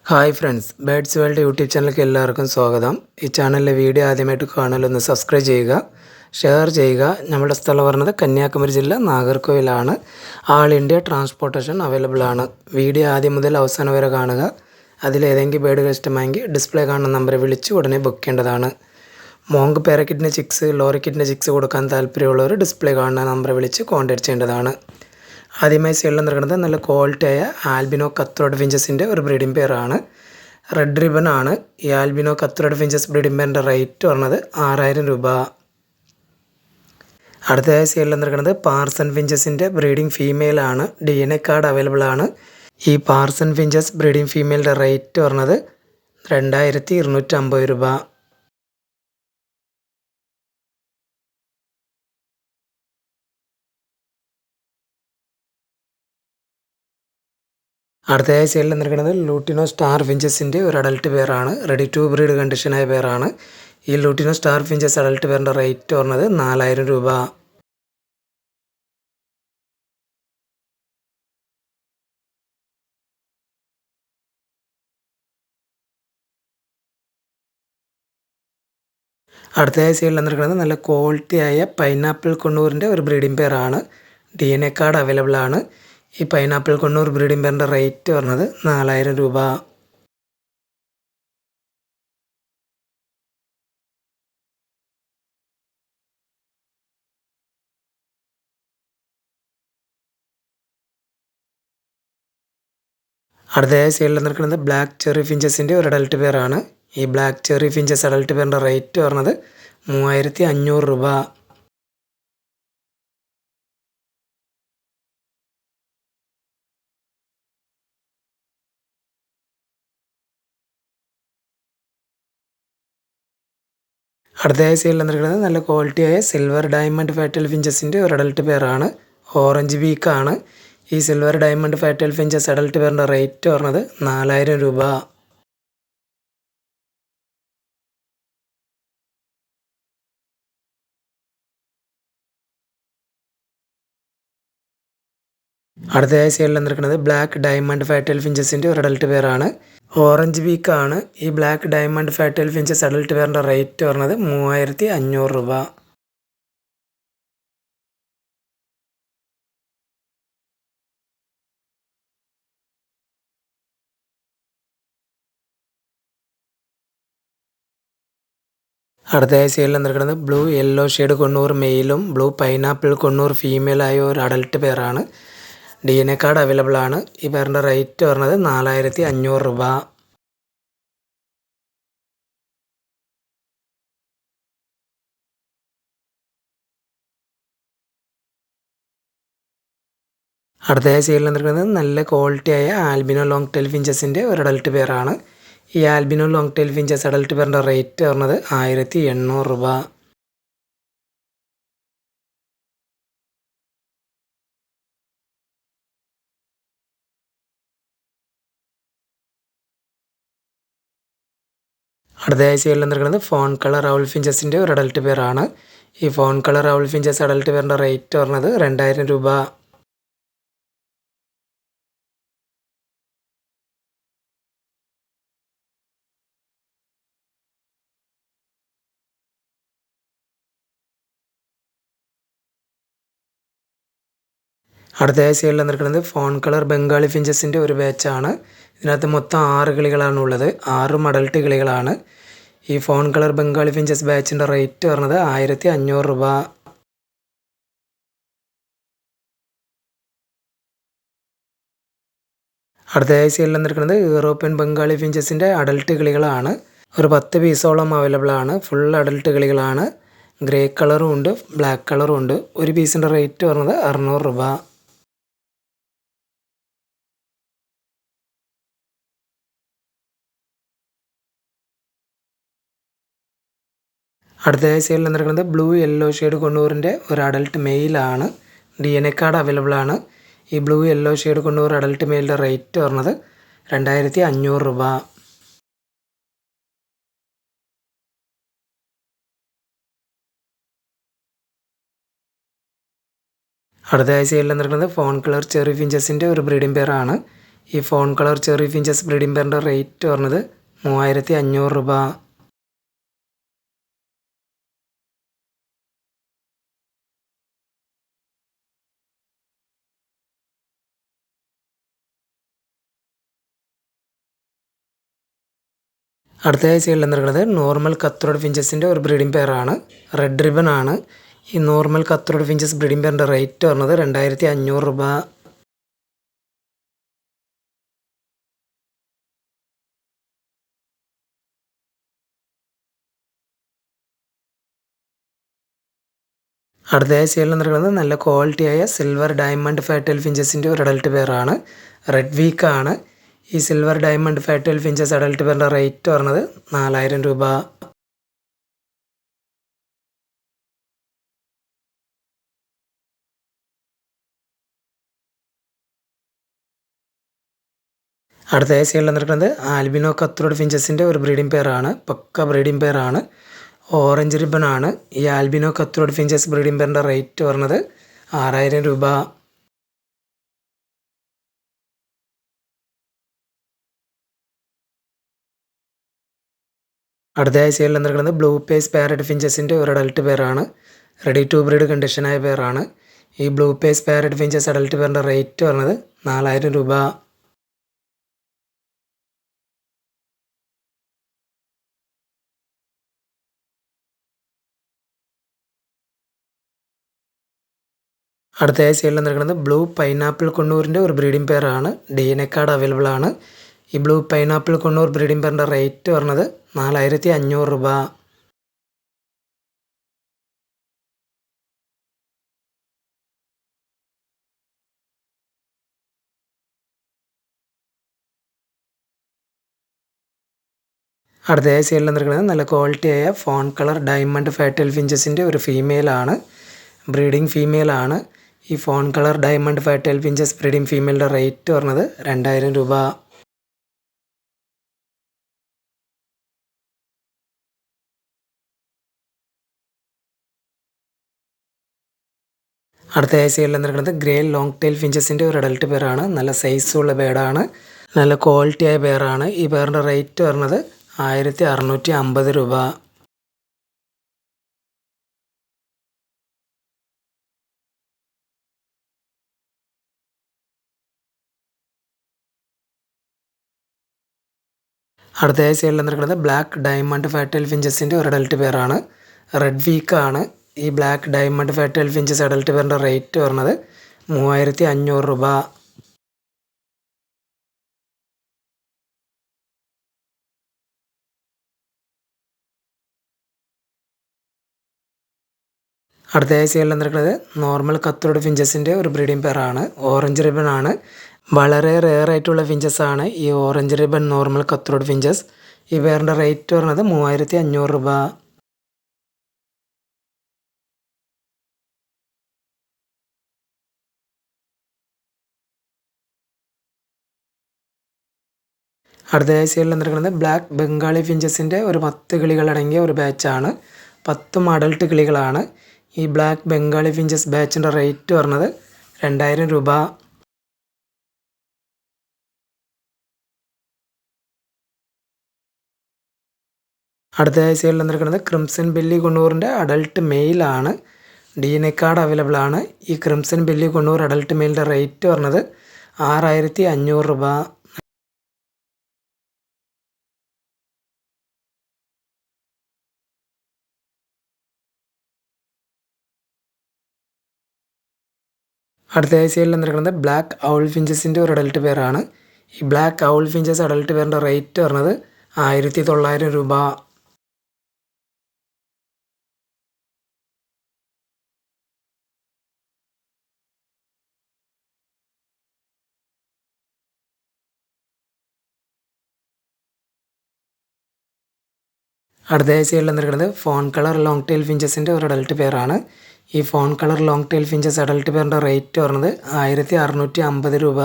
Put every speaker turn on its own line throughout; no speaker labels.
Hi friends, birds world YouTube ചാനലിലേക്ക് എല്ലാവർക്കും സ്വാഗതം. ഈ ചാനലിലെ വീഡിയോ ആദ്യമായിട്ട് കാണാനൊന്ന് സബ്സ്ക്രൈബ് ചെയ്യുക, ഷെയർ ചെയ്യുക. നമ്മുടെ സ്ഥലം പറഞ്ഞത് കന്യാകുമാരി ജില്ല നാഗർകോവിലാണ്. ആൾ ഇന്ത്യ ട്രാൻസ്പോർട്ടേഷൻ അവൈലബിൾ ആണ്. വീഡിയോ ആദ്യം മുതൽ അവസാനം വരെ കാണുക. അതിലേതെങ്കിലും ബേഡുകൾ ഇഷ്ടമായെങ്കിൽ ഡിസ്പ്ലേ കാണുന്ന നമ്പറെ വിളിച്ച് ഉടനെ ബുക്ക് ചെയ്യേണ്ടതാണ്. മോങ്ക് പാരക്കിറ്റിൻ്റെ ചിക്സ്, ലോറിക്കിറ്റിൻ്റെ ചിക്സ് കൊടുക്കാൻ താല്പര്യമുള്ളവർ ഡിസ്പ്ലേ കാണുന്ന നമ്പറെ വിളിച്ച് കോൺടാക്ട് ചെയ്യേണ്ടതാണ്. ആദ്യമായി സെയിൽ നിൽക്കുന്നത് നല്ല ക്വാളിറ്റിയായ ആൽബിനോ കത്രോഡ് ഫിഞ്ചസിൻ്റെ ഒരു ബ്രീഡിംഗ് പെയറാണ്. റെഡ് റിബൺ ആണ്. ഈ ആൽബിനോ കത്രോഡ് ഫിഞ്ചസ് ബ്രീഡിംഗ് പെയറിൻ്റെ റേറ്റ് പറഞ്ഞത് 6000 രൂപ. അടുത്തതായി സെയിൽ നിൽക്കുന്നത് പാർസൺ ഫിഞ്ചസിൻ്റെ ബ്രീഡിംഗ് ഫീമെയിലാണ്. DNA കാർഡ് അവൈലബിൾ ആണ്. ഈ പാർസൺ ഫിഞ്ചസ് ബ്രീഡിംഗ് ഫീമെയിലിൻ്റെ റേറ്റ് പറഞ്ഞത് 2250 രൂപ. അടുത്തതായി സെയിൽ നിൽക്കുന്നത് ലൂട്ടിനോ സ്റ്റാർ ഫിഞ്ചസിൻ്റെ ഒരു അഡൽട്ട് പെയറാണ്. റെഡി ടു ബ്രീഡ് കണ്ടീഷനായ പെയറാണ്. ഈ ലൂട്ടിനോ സ്റ്റാർ ഫിഞ്ചസ് അഡൽട്ട് പെയറിൻ്റെ റേറ്റ് പറഞ്ഞത് 4000 രൂപ. അടുത്തതായി സെയിൽ നിൽക്കുന്നത് നല്ല ക്വാളിറ്റിയായ പൈനാപ്പിൾ കൊണ്ണൂറിൻ്റെ ഒരു ബ്രീഡിംഗ് പെയറാണ്. DNA കാർഡ് അവൈലബിൾ ആണ്. ഈ പൈനാപ്പിൾ കൊണ്ണൂർ ബ്രീഡിംഗ് പെയറിൻ്റെ റേറ്റ് പറഞ്ഞത് 4000 രൂപ. അടുത്തതായി സെയിൽ നിൽക്കുന്നത് ബ്ലാക്ക് ചെറി ഫിഞ്ചസിൻ്റെ ഒരു അഡൽട്ട് പെയറാണ്. ഈ ബ്ലാക്ക് ചെറി ഫിഞ്ചസ് അഡൽട്ട് പെയറിൻ്റെ റേറ്റ് പറഞ്ഞത് 3500 രൂപ. അടുത്തതായി സെയിൽ നിൽക്കുന്നത് നല്ല ക്വാളിറ്റിയായ സിൽവർ ഡയമണ്ട് ഫാറ്റൽ ഫിഞ്ചസിൻ്റെ ഒരു അഡൽട്ട് പെയറാണ്. ഓറഞ്ച് വീക്കാണ്. ഈ silver diamond firetail finches adult പെയറിൻ്റെ റേറ്റ് പറഞ്ഞത് 4000 രൂപ. അടുത്തതായി സെയിൽ നിൽക്കുന്നത് ബ്ലാക്ക് ഡയമണ്ട് ഫാറ്റൽ ഫിഞ്ചസിൻ്റെ ഒരു അഡൽട്ട് പെയറാണ്. ഓറഞ്ച് വീക്കാണ്. ഈ black diamond firetail finches adult പെയറിൻ്റെ റേറ്റ് പറഞ്ഞത് 3500 രൂപ. അടുത്തതായി സെയിൽ നിൽക്കുന്നത് ബ്ലൂ യെല്ലോ ഷെയ്ഡ് കൊണ്ണൂർ മെയിലും ബ്ലൂ പൈനാപ്പിൾ കൊണ്ണൂർ ഫീമെയിലായ ഒരു അഡൽട്ട് പെയറാണ്. DNA കാർഡ് അവൈലബിൾ ആണ്. ഈ പെയറിൻ്റെ റേറ്റ് പറഞ്ഞത് 4500 രൂപ. അടുത്തതായി സെയിൽ നിൽക്കുന്നത് നല്ല ക്വാളിറ്റിയായ ആൽബിനോ ലോങ് ടെയിൽ ഫിഞ്ചസിൻ്റെ ഒരു അഡൽട്ട് പെയറാണ്. ഈ albino long tail finches adult പെയറിൻ്റെ റേറ്റ് പറഞ്ഞത് 1800 രൂപ. അടുത്തതായി സെയിൽ നിൽക്കുന്നത് ഫോൺ കളർ ഔൾ ഫിഞ്ചസിൻ്റെ ഒരു അഡൽട്ട് പെയറാണ്. ഈ fawn colour owl finches adult പെയറിൻ്റെ റേറ്റ് പറഞ്ഞത് 2000 രൂപ. അടുത്തതായി സെയിൽ നിൽക്കുന്നത് ഫോൺ കളർ ബംഗാളി ഫിഞ്ചസിൻ്റെ ഒരു ബാച്ചാണ്. ഇതിനകത്ത് മൊത്തം 6 കിളികളാണ് ഉള്ളത്. 6 അഡൽട്ട് കിളികളാണ്. ഈ ഫോൺ കളർ ബംഗാളി ഫിഞ്ചസ് ബാച്ചിൻ്റെ റേറ്റ് പറഞ്ഞത് 1500 രൂപ. അടുത്തതായി സെയിൽ നിൽക്കുന്നത് യൂറോപ്യൻ ബംഗാളി ഫിഞ്ചസിൻ്റെ അഡൽട്ട് കിളികളാണ്. ഒരു 10 പീസോളം അവൈലബിൾ ആണ്. ഫുൾ അഡൽട്ട് കിളികളാണ്. ഗ്രേ കളറും ഉണ്ട്, ബ്ലാക്ക് കളറും ഉണ്ട്. ഒരു പീസിൻ്റെ റേറ്റ് പറഞ്ഞത് 600 രൂപ. അടുത്തതായി സെയിൽ നിൽക്കുന്നത് ബ്ലൂ യെല്ലോ ഷെയ്ഡ് കൊണ്ണൂറിൻ്റെ ഒരു അഡൽട്ട് മെയിലാണ്. DNA കാർഡ് അവൈലബിൾ ആണ്. ഈ blue yellow shade conure adult മെയിലിൻ്റെ റേറ്റ് പറഞ്ഞത് 2500 രൂപ. അടുത്തതായി സെയിൽ നിൽക്കുന്നത് ഫോൺ കളർ ചെറി ഫിഞ്ചസിൻ്റെ ഒരു ബ്രീഡിംഗ് പെയറാണ്. ഈ fawn colour cherry finches breeding പെയറിൻ്റെ റേറ്റ് പറഞ്ഞത് 3500 രൂപ. അടുത്തതായി സൈഡിൽ നിൽക്കുന്നത് നോർമൽ കത്രോഡ് ഫിഞ്ചസിൻ്റെ ഒരു ബ്രീഡിംഗ് പെയറാണ്. റെഡ് റിബൺ ആണ്. ഈ നോർമൽ കത്രോഡ് ഫിഞ്ചസ് ബ്രീഡിംഗ് പെയറിൻ്റെ റേറ്റ് പറഞ്ഞത് 2500 രൂപ. അടുത്തതായി സൈഡിൽ നിൽക്കുന്നത് നല്ല ക്വാളിറ്റിയായ സിൽവർ ഡയമണ്ട് ഫാറ്റൽ ഫിഞ്ചസിൻ്റെ ഒരു അഡൽട്ട് പെയറാണ്. റെഡ് വീക്ക് ആണ്. ഈ silver diamond firetail finches adult പെയറിൻ്റെ റേറ്റ് പറഞ്ഞത് 4000 രൂപ. അടുത്തതായി സൈഡിൽ നിൽക്കുന്നത് ആൽബിനോ കത്രോഡ് ഫിഞ്ചസിൻ്റെ ഒരു ബ്രീഡിംഗ് പെയറാണ്. പക്ക ബ്രീഡിംഗ് പെയറാണ്. ഓറഞ്ച് റിബൺ ആണ്. ഈ ആൽബിനോ കത്രോഡ് ഫിഞ്ചസ് ബ്രീഡിംഗ് പെയറിൻ്റെ റേറ്റ് പറഞ്ഞത് 6000 രൂപ. അടുത്തതായി സൈഡിൽ നിൽക്കുന്നത് ബ്ലൂ പേസ് പാരറ്റ് ഫിഞ്ചസിൻ്റെ ഒരു അഡൽട്ട് പെയറാണ്. റെഡി ടു ബ്രീഡ് കണ്ടീഷനായ പെയറാണ്. ഈ blue face parrot finches adult പെയറിൻ്റെ റേറ്റ് പറഞ്ഞത് 4000 രൂപ. അടുത്തതായി സൈഡിൽ നിൽക്കുന്നത് ബ്ലൂ പൈനാപ്പിൾ കൊണ്ണൂരിൻ്റെ ഒരു ബ്രീഡിംഗ് പെയറാണ്. DNA കാർഡ് അവൈലബിൾ ആണ്. ഈ ബ്ലൂ പൈനാപ്പിൾ കൊണ്ണൂർ ബ്രീഡിംഗ് പെയറിൻ്റെ റേറ്റ് പറഞ്ഞത് 4500 രൂപ. അടുത്തതായി സൈഡിൽ നിൽക്കുന്നത് നല്ല ക്വാളിറ്റിയായ ഫോൺ കളർ ഡയമണ്ട് ഫാറ്റൽ ഫിഞ്ചസിൻ്റെ ഒരു ഫീമെയിലാണ്. ബ്രീഡിംഗ് ഫീമെയിലാണ്. ഈ fawn colour diamond firetail finches breeding ഫീമെയിലിൻ്റെ റേറ്റ് പറഞ്ഞത് 2000 രൂപ. അടുത്തതായി സൈഡിൽ നിൽക്കുന്നത് ഗ്രേ ലോങ് ടെയിൽ ഫിഞ്ചസിൻ്റെ ഒരു അഡൽട്ട് പെയറാണ്. നല്ല സൈസുള്ള ബേഡാണ്. നല്ല ക്വാളിറ്റിയായ പെയറാണ്. ഈ പെയറിൻ്റെ റേറ്റ് പറഞ്ഞത് 1650 രൂപ. അടുത്തതായി സൈഡിൽ നിൽക്കുന്നത് ബ്ലാക്ക് ഡയമണ്ട് ഫാറ്റൽ ഫിഞ്ചസിൻ്റെ ഒരു അഡൽട്ട് പെയറാണ്. റെഡ് വീക്ക് ആണ്. ഈ black diamond firetail finches adult പെയറിൻ്റെ റേറ്റ് പറഞ്ഞത് 3500 രൂപ. അടുത്തതായി സൈഡിൽ നിൽക്കുന്നത് നോർമൽ കത്രോഡ് ഫിഞ്ചസിൻ്റെ ഒരു ബ്രീഡിംഗ് പെയറാണ്. ഓറഞ്ച് റിബൺ ആണ്. വളരെ റെയർ ആയിട്ടുള്ള ഫിഞ്ചസ് ആണ് ഈ orange ribbon normal cutthroat finches. ഈ പെയറിൻ്റെ റേറ്റ് പറഞ്ഞത് 3500 രൂപ. അടുത്തതായി സൈഡിൽ നിൽക്കുന്നത് ബ്ലാക്ക് ബംഗാളി ഫിഞ്ചസിൻ്റെ ഒരു 10 കിളികളടങ്ങിയ ഒരു ബാച്ചാണ്. 10 അഡൽട്ട് കിളികളാണ്. ഈ ബ്ലാക്ക് ബംഗാളി ഫിഞ്ചസ് ബാച്ചിൻ്റെ റേറ്റ് പറഞ്ഞത് 2000 രൂപ. അടുത്തതായി സൈഡിൽ നിൽക്കുന്നത് ക്രിംസൺ ബെല്ലി കൊണ്ണൂറിൻ്റെ അഡൽട്ട് മെയിലാണ്. DNA കാർഡ് അവൈലബിൾ ആണ്. ഈ ക്രിംസൺ ബെല്ലി കൊണ്ണൂർ അഡൽട്ട് മെയിലിൻ്റെ റേറ്റ് പറഞ്ഞത് 6500 രൂപ. അടുത്തതായി സൈഡിൽ നിൽക്കുന്നത് ബ്ലാക്ക് ഔൾ ഫിഞ്ചസിൻ്റെ ഒരു അഡൽട്ട് പെയറാണ്. ഈ ബ്ലാക്ക് ഔൾ ഫിഞ്ചസ് അഡൽട്ട് പെയറിൻ്റെ റേറ്റ് പറഞ്ഞത് 1900 രൂപ. അടുത്തതായി സൈഡിൽ നിൽക്കുന്നത് ഫോൺ കളർ ലോങ് ടെയിൽ ഫിഞ്ചസിൻ്റെ ഒരു അഡൽട്ട് പെയറാണ്. ഈ fawn colour long tail finches adult പെയറിൻ്റെ റേറ്റ് പറഞ്ഞത് 1650 രൂപ.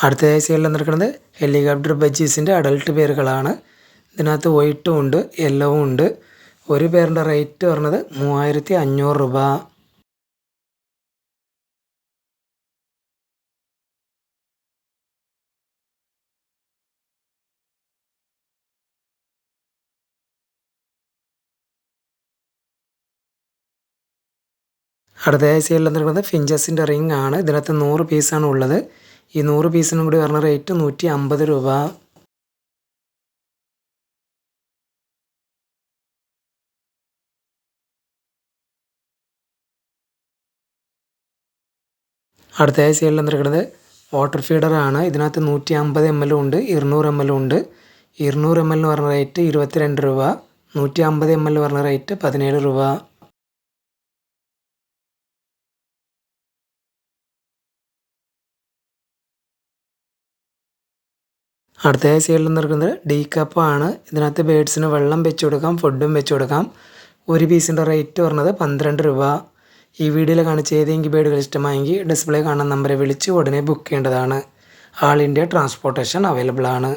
അടുത്തതായി സെയിലിൽ വന്നിരിക്കുന്നത് ഹെലികോപ്റ്റർ ബജീസിൻ്റെ അഡൾട്ട് പേരുകളാണ്. ഇതിനകത്ത് വൈറ്റും ഉണ്ട് യെല്ലോവും ഉണ്ട്. ഒരു പേരിൻ്റെ റേറ്റ് പറഞ്ഞത് 3500 രൂപ. അടുത്തതായി സെയിലിൽ വന്നിരിക്കുന്നത് ഫിഞ്ചസിൻ്റെ റിംഗ് ആണ്. ഇതിനകത്ത് 100 പീസാണ് ഉള്ളത്. ഈ 100 പീസിനും കൂടി പറഞ്ഞ റേറ്റ് 150 രൂപ. അടുത്തതായി സെയിലിൽ വന്നിരിക്കുന്നത് വാട്ടർ ഫീഡറാണ്. ഇതിനകത്ത് 150 ml ഉണ്ട് 200 ml ഉണ്ട്. 200 ml എന്ന് പറഞ്ഞ റേറ്റ് 22 രൂപ. 150 ml പറഞ്ഞ റേറ്റ് 17 രൂപ. അടുത്തതായി സെയിലിൽ നിന്നിരിക്കുന്നത് ഡീ കപ്പാണ്. ഇതിനകത്ത് ബേഡ്സിന് വെള്ളം വെച്ച് കൊടുക്കാം, ഫുഡും വെച്ച് കൊടുക്കാം. ഒരു പീസിൻ്റെ റേറ്റ് പറഞ്ഞത് 12 രൂപ. ഈ വീഡിയോയിൽ കാണിച്ച ഏതെങ്കിലും ബേഡുകൾ ഇഷ്ടമായെങ്കിൽ ഡിസ്പ്ലേ കാണുന്ന നമ്പറെ വിളിച്ച് ഉടനെ ബുക്ക് ചെയ്യേണ്ടതാണ്. ആൾ ഇന്ത്യ ട്രാൻസ്പോർട്ടേഷൻ അവൈലബിൾ ആണ്.